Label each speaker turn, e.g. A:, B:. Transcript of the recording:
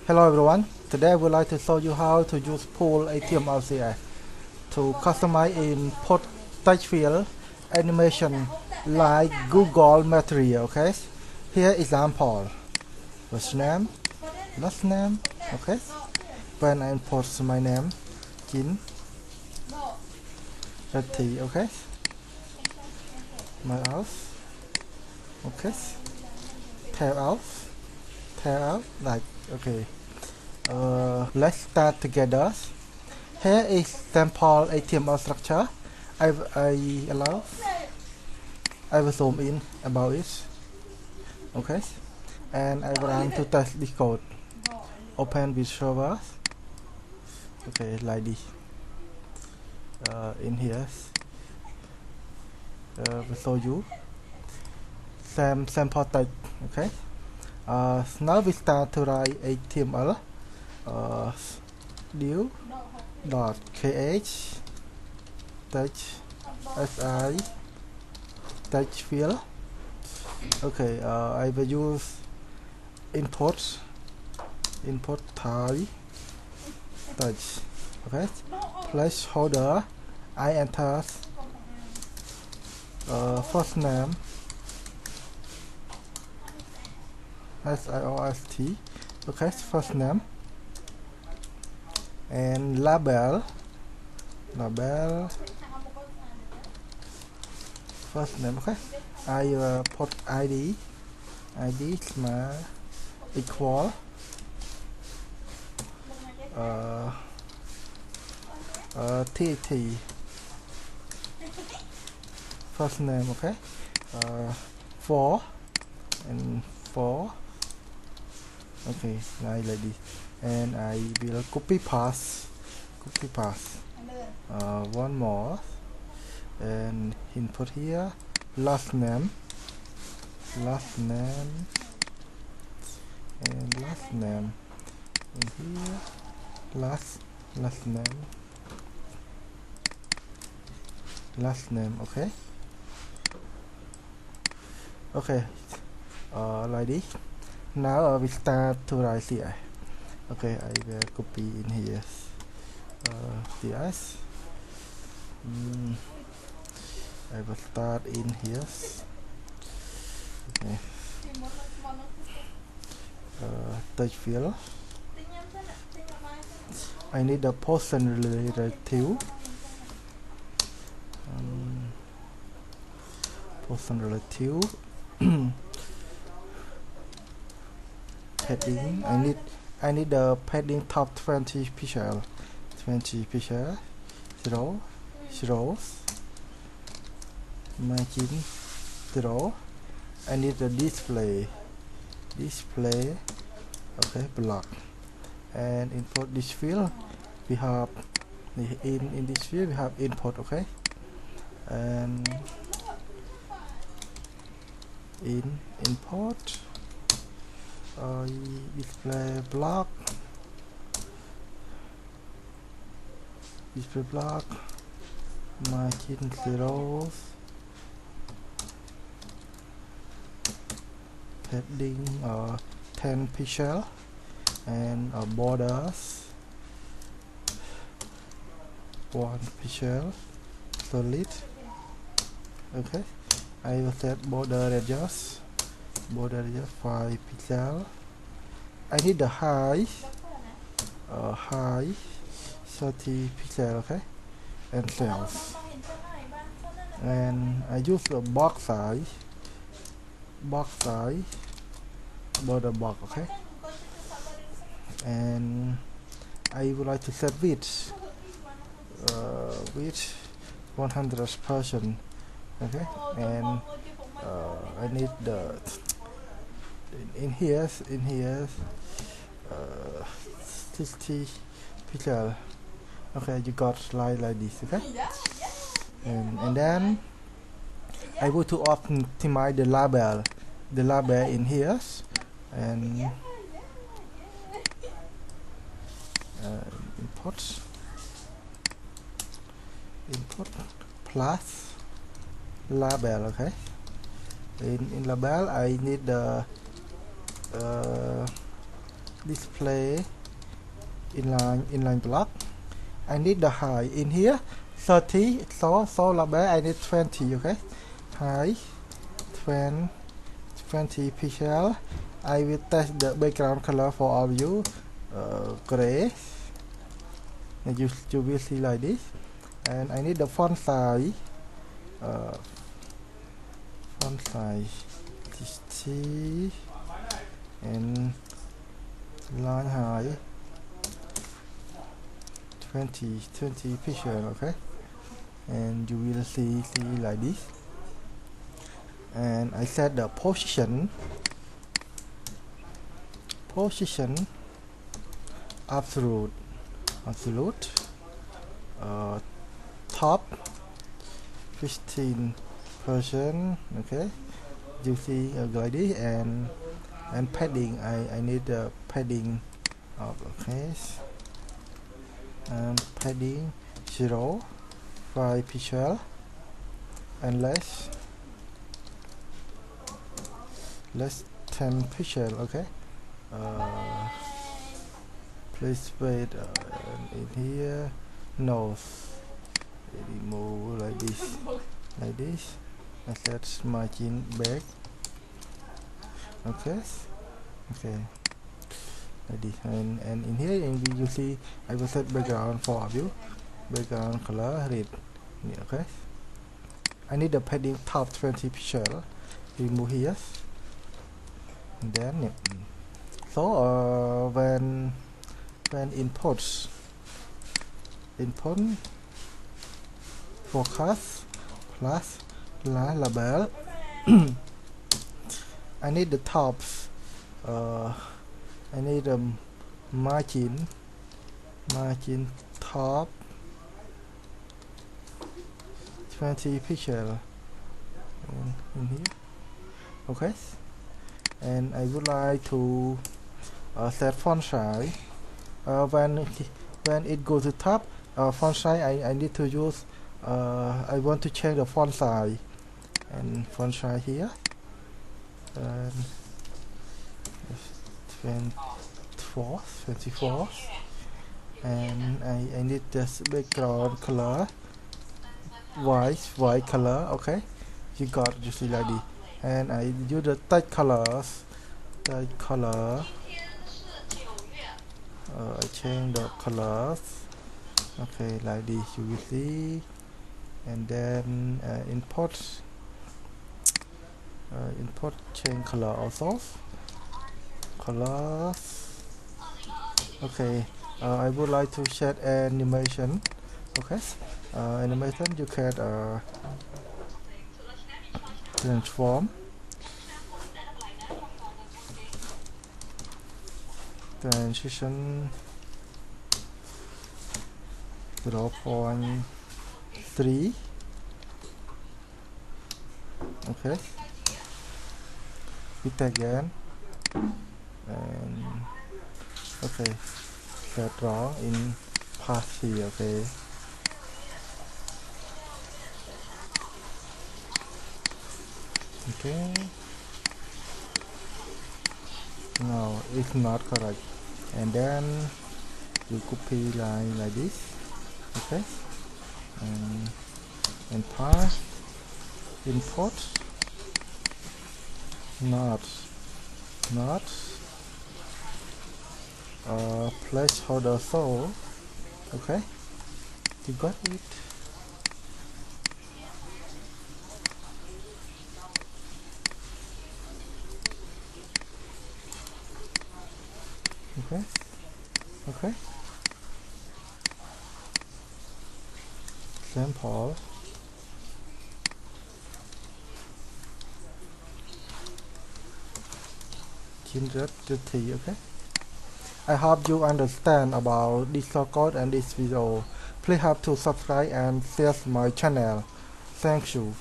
A: Hello everyone, today I would like to show you how to use Pool HTML CSS to customize input text field animation like Google material, okay? Here example, first name, last name, okay? When I import my name, Jin, Rati, okay? My else, okay? Tail out, like, okay. Let's start together. Here is sample HTML structure. I allow. I will zoom in about it. Okay. And I want to test this code. Open with server. Okay, like this. In here, will show you sample text. Okay. Now we start to write HTML. Div dot kh text si text field. Okay, I will use input type text. Okay, placeholder. I enter first name SIOST. Okay, first name and label first name. Okay, I put ID is my equal TT first name. Okay, 4 and 4. Okay, like this, and I will copy paste one more and input here last name and last name, and here last name. Okay, like this. Now we start to write here. Okay, I will copy in here ts. I will start in here. Okay. Text field. I need a person relative. Person relative. Padding. I need the padding top 20 pixel. 0 margin 0. I need the display. Okay, block, and input this field. We have in this field we have input. Okay, and input display block margin 0, padding 10 pixel, and borders 1 pixel solid. Okay, I will set border radius 5 pixel. I need the height 30 pixel. Okay, and cells, and I use the box size border box. Okay, and I would like to set width 100%. Okay, and I need the in here 60 pixel. Okay, you got slide like this. Okay, and then I want to optimize the label in here, and input plus label. Okay, in label I need the display inline block. I need the height in here 30, so label I need 20. Okay, height 20 pixel. I will test the background color for all of you, gray, and you will see like this. And I need the font size, TT, and line height 20 pixel. Okay, and you will see like this. And I set the position absolute, top 15%. Okay, you see like this. And padding, I need the padding of padding 0.5 pixel, and less 10 pixel. Okay, please wait, in here nose remove like this, and let's margin back. Okay, like this. And in here, you see I will set background for view, background color red. Okay, I need the padding top 20 pixel, remove here. And then so when input focus plus label, I need the tops, I need the margin top 20 pixel in here. Okay, and I would like to set font size. When it goes to top, font size I need to use, I want to change the font size, and font size here, 24, and I need this background color white color. Okay, you see like this. And I use the type color, I change the colors. Okay, like this you will see. And then import change color also, colors. Okay, I would like to set animation. Okay, animation you can transform, transition 0.3. Okay, hit again, and okay, set draw in path here. Okay, no, it's not correct. And then you copy line like this. Okay, and path import not placeholder so. Okay, you got it. Okay, sample. Okay, I hope you understand about this code and this video. Please have to subscribe and share my channel. Thank you.